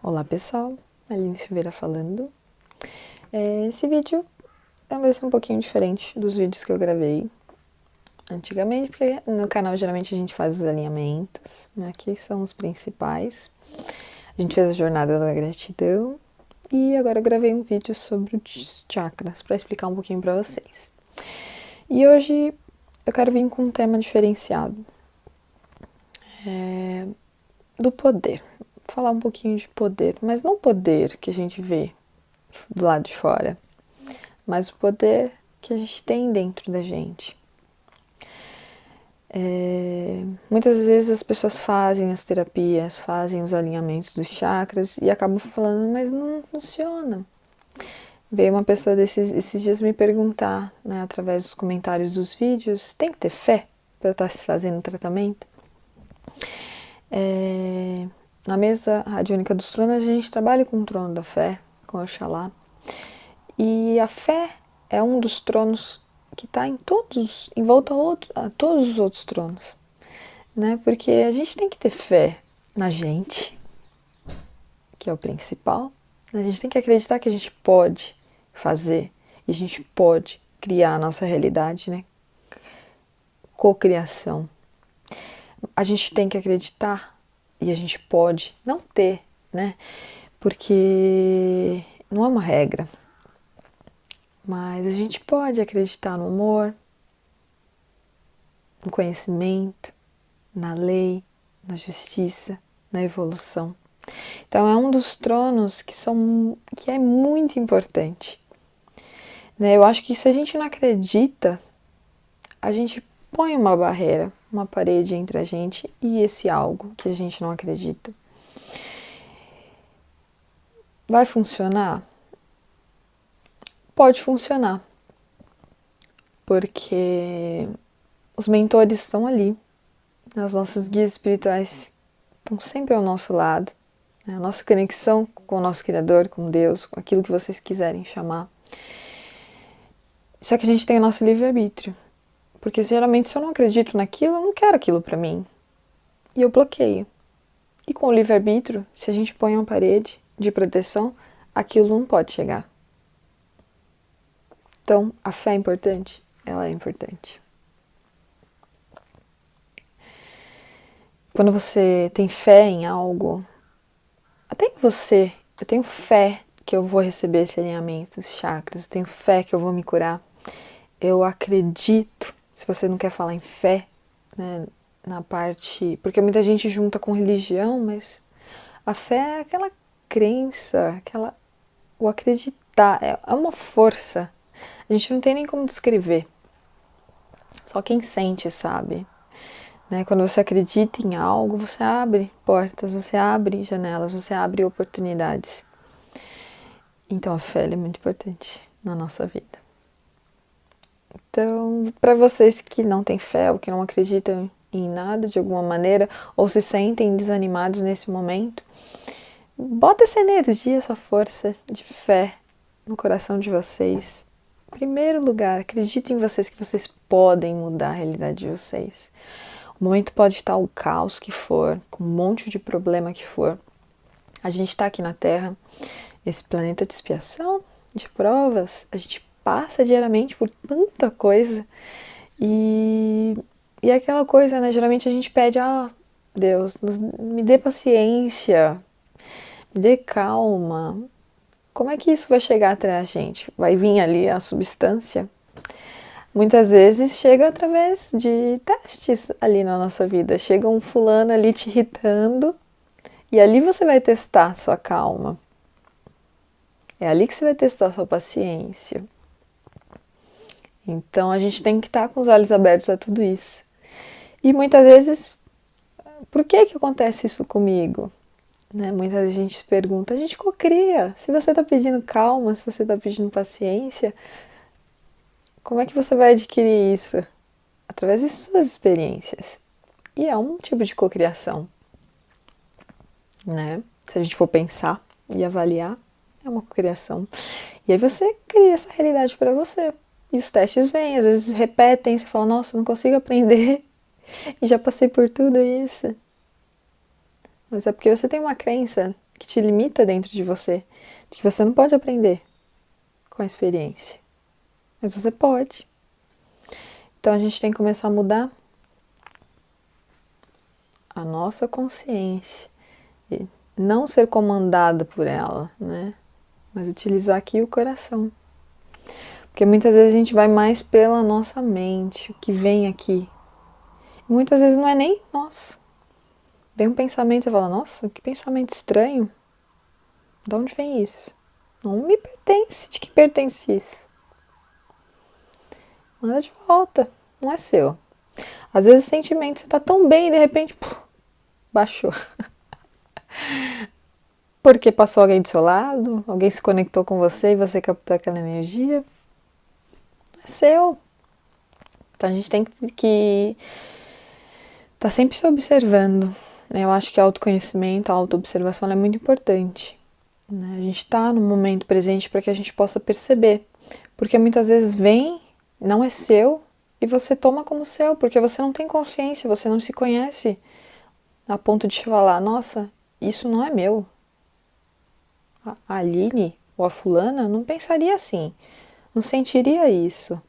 Olá pessoal, Aline Silveira falando. Esse vídeo vai ser um pouquinho diferente dos vídeos que eu gravei antigamente, porque no canal geralmente a gente faz os alinhamentos, né? Aqui são os principais. A gente fez a jornada da gratidão e agora eu gravei um vídeo sobre os chakras para explicar um pouquinho para vocês. E hoje eu quero vir com um tema diferenciado do poder. Falar um pouquinho de poder, mas não o poder que a gente vê do lado de fora, mas o poder que a gente tem dentro da gente. Muitas vezes as pessoas fazem as terapias, fazem os alinhamentos dos chakras e acabam falando, mas não funciona. Veio uma pessoa esses dias me perguntar, né, através dos comentários dos vídeos, tem que ter fé para estar se fazendo tratamento? Na mesa radiônica dos tronos, a gente trabalha com o trono da fé, com Oxalá. E a fé é um dos tronos que está em volta a todos os outros tronos, né? Porque a gente tem que ter fé na gente, que é o principal. A gente tem que acreditar que a gente pode fazer e a gente pode criar a nossa realidade, né? Cocriação. A gente tem que acreditar e a gente pode não ter, né? Porque não é uma regra. Mas a gente pode acreditar no amor, no conhecimento, na lei, na justiça, na evolução. Então é um dos tronos que é muito importante. Né? Eu acho que se a gente não acredita, a gente põe uma barreira, uma parede entre a gente e esse algo que a gente não acredita. Vai funcionar? Pode funcionar, porque os mentores estão ali, os nossos guias espirituais estão sempre ao nosso lado, né? A nossa conexão com o nosso Criador, com Deus, com aquilo que vocês quiserem chamar. Só que a gente tem o nosso livre-arbítrio, porque geralmente se eu não acredito naquilo, eu não quero aquilo para mim, e eu bloqueio. E com o livre-arbítrio, se a gente põe uma parede de proteção, aquilo não pode chegar. Então, a fé é importante? Ela é importante. Quando você tem fé em algo, até em você, eu tenho fé que eu vou receber esse alinhamento, os chakras, eu tenho fé que eu vou me curar. Eu acredito, se você não quer falar em fé, né, na parte... Porque muita gente junta com religião, mas a fé é aquela crença, o acreditar, é uma força. A gente não tem nem como descrever. Só quem sente sabe. Né? Quando você acredita em algo, você abre portas, você abre janelas, você abre oportunidades. Então a fé é muito importante na nossa vida. Então, para vocês que não têm fé ou que não acreditam em nada de alguma maneira, ou se sentem desanimados nesse momento, bota essa energia, essa força de fé no coração de vocês. Em primeiro lugar, acredite em vocês que vocês podem mudar a realidade de vocês. O momento pode estar o caos que for, com um monte de problema que for. A gente está aqui na Terra, esse planeta de expiação, de provas, a gente passa diariamente por tanta coisa e aquela coisa, né? Geralmente a gente pede, Deus, me dê paciência, me dê calma. Como é que isso vai chegar até a gente? Vai vir ali a substância? Muitas vezes chega através de testes ali na nossa vida. Chega um fulano ali te irritando e ali você vai testar sua calma. É ali que você vai testar sua paciência. Então a gente tem que estar com os olhos abertos a tudo isso. E muitas vezes, por que acontece isso comigo? Né? Muitas vezes a gente se pergunta, a gente cocria. Se você está pedindo calma, se você está pedindo paciência, como é que você vai adquirir isso? Através de suas experiências. E é um tipo de cocriação, né? Se a gente for pensar e avaliar, é uma cocriação. E aí você cria essa realidade para você. E os testes vêm, às vezes repetem, você fala, nossa, não consigo aprender. E já passei por tudo isso. Mas é porque você tem uma crença que te limita dentro de você, de que você não pode aprender com a experiência. Mas você pode. Então a gente tem que começar a mudar a nossa consciência e não ser comandada por ela, né? Mas utilizar aqui o coração. Porque muitas vezes a gente vai mais pela nossa mente, o que vem aqui. E muitas vezes não é nem nossa. Vem um pensamento e fala, nossa, que pensamento estranho. De onde vem isso? Não me pertence. De que pertence isso? Manda de volta. Não é seu. Às vezes o sentimento, você tá tão bem e de repente, baixou. Porque passou alguém do seu lado, alguém se conectou com você e você captou aquela energia. Não é seu. Então a gente tem que tá sempre se observando. Eu acho que o autoconhecimento, a autoobservação é muito importante. A gente está no momento presente para que a gente possa perceber. Porque muitas vezes vem, não é seu, e você toma como seu, porque você não tem consciência, você não se conhece a ponto de falar, nossa, isso não é meu. A Aline ou a fulana não pensaria assim, não sentiria isso,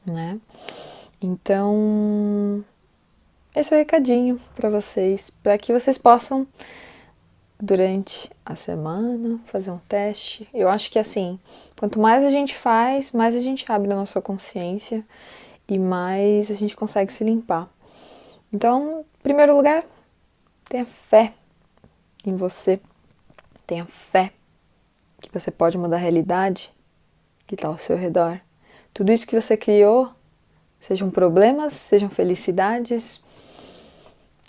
né? Então, esse é o recadinho para vocês, para que vocês possam, durante a semana, fazer um teste. Eu acho que assim, quanto mais a gente faz, mais a gente abre a nossa consciência e mais a gente consegue se limpar. Então, em primeiro lugar, tenha fé em você, tenha fé que você pode mudar a realidade que está ao seu redor. Tudo isso que você criou, sejam problemas, sejam felicidades,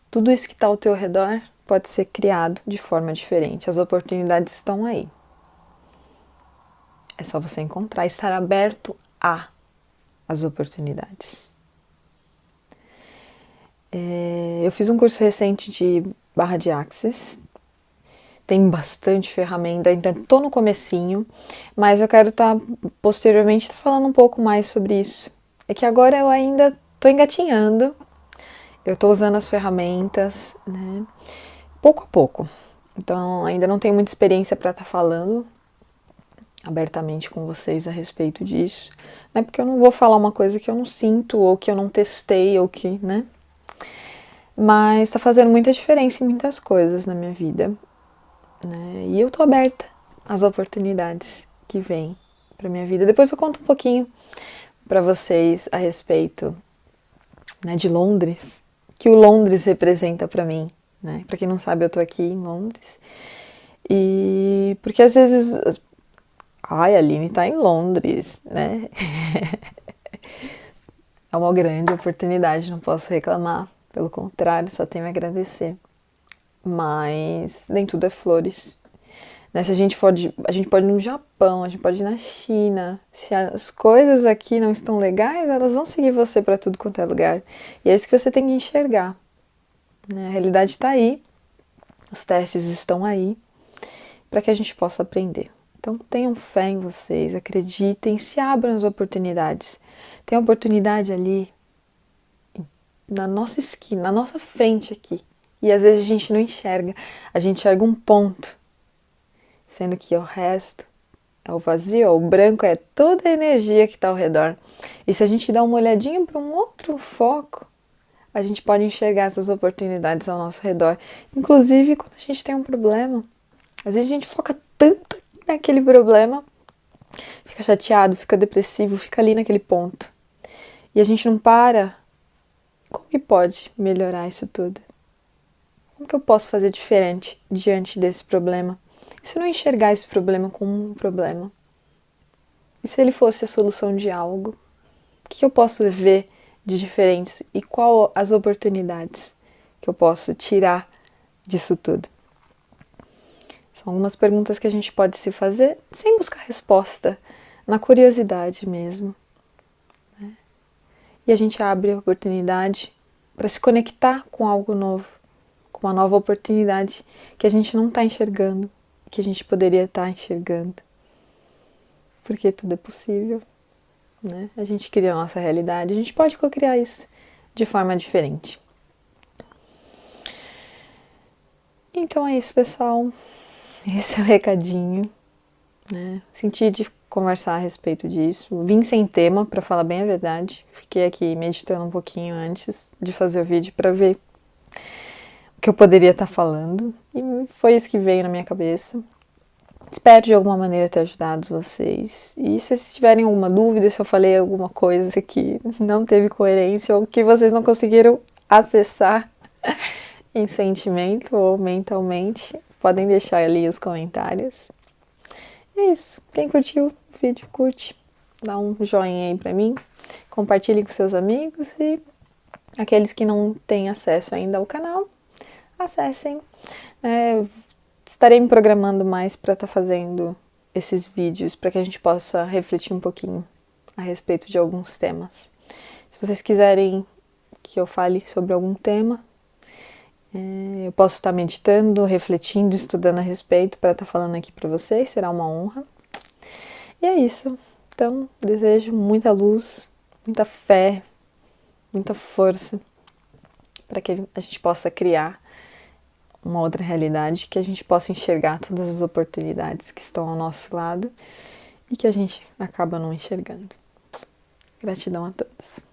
tudo isso que está ao teu redor pode ser criado de forma diferente. As oportunidades estão aí. É só você encontrar e estar aberto às oportunidades. Eu fiz um curso recente de barra de Access. Tem bastante ferramenta, ainda estou no comecinho, mas eu quero posteriormente falando um pouco mais sobre isso. É que agora eu ainda estou engatinhando, eu estou usando as ferramentas, né, pouco a pouco. Então ainda não tenho muita experiência para estar falando abertamente com vocês a respeito disso, né, porque eu não vou falar uma coisa que eu não sinto, ou que eu não testei, ou que, né. Mas está fazendo muita diferença em muitas coisas na minha vida. Né? E eu tô aberta às oportunidades que vêm para minha vida. Depois eu conto um pouquinho para vocês a respeito, né, de Londres, que o Londres representa para mim, né? Para quem não sabe, eu tô aqui em Londres. E porque às vezes, ai, a Aline tá em Londres, né? É uma grande oportunidade, não posso reclamar, pelo contrário, só tenho a agradecer. Mas nem tudo é flores. Né? Se a gente pode ir no Japão, a gente pode ir na China. Se as coisas aqui não estão legais, elas vão seguir você para tudo quanto é lugar. E é isso que você tem que enxergar. Né? A realidade está aí, os testes estão aí, para que a gente possa aprender. Então tenham fé em vocês, acreditem, se abram as oportunidades. Tem oportunidade ali, na nossa esquina, na nossa frente aqui. E às vezes a gente não enxerga, a gente enxerga um ponto, sendo que o resto é o vazio, o branco é toda a energia que está ao redor. E se a gente dá uma olhadinha para um outro foco, a gente pode enxergar essas oportunidades ao nosso redor. Inclusive quando a gente tem um problema. Às vezes a gente foca tanto naquele problema, fica chateado, fica depressivo, fica ali naquele ponto. E a gente não para. Como que pode melhorar isso tudo? Como que eu posso fazer diferente diante desse problema? E se eu não enxergar esse problema como um problema? E se ele fosse a solução de algo? O que eu posso ver de diferente? E qual as oportunidades que eu posso tirar disso tudo? São algumas perguntas que a gente pode se fazer sem buscar resposta, na curiosidade mesmo. Né? E a gente abre a oportunidade para se conectar com algo novo, com uma nova oportunidade que a gente não está enxergando, que a gente poderia estar enxergando. Porque tudo é possível, né? A gente cria a nossa realidade, a gente pode co-criar isso de forma diferente. Então é isso, pessoal. Esse é o recadinho, né? Senti de conversar a respeito disso. Vim sem tema, pra falar bem a verdade. Fiquei aqui meditando um pouquinho antes de fazer o vídeo pra ver o que eu poderia estar falando. E foi isso que veio na minha cabeça. Espero de alguma maneira ter ajudado vocês. E se vocês tiverem alguma dúvida, se eu falei alguma coisa que não teve coerência ou que vocês não conseguiram acessar em sentimento ou mentalmente, podem deixar ali os comentários. É isso. Quem curtiu o vídeo, curte. Dá um joinha aí pra mim. Compartilhe com seus amigos e aqueles que não têm acesso ainda ao canal, acessem. Estarei me programando mais para estar fazendo esses vídeos para que a gente possa refletir um pouquinho a respeito de alguns temas. Se vocês quiserem que eu fale sobre algum tema, eu posso estar meditando, refletindo, estudando a respeito para estar falando aqui para vocês, será uma honra. E é isso. Então, desejo muita luz, muita fé, muita força para que a gente possa criar uma outra realidade, que a gente possa enxergar todas as oportunidades que estão ao nosso lado e que a gente acaba não enxergando. Gratidão a todos.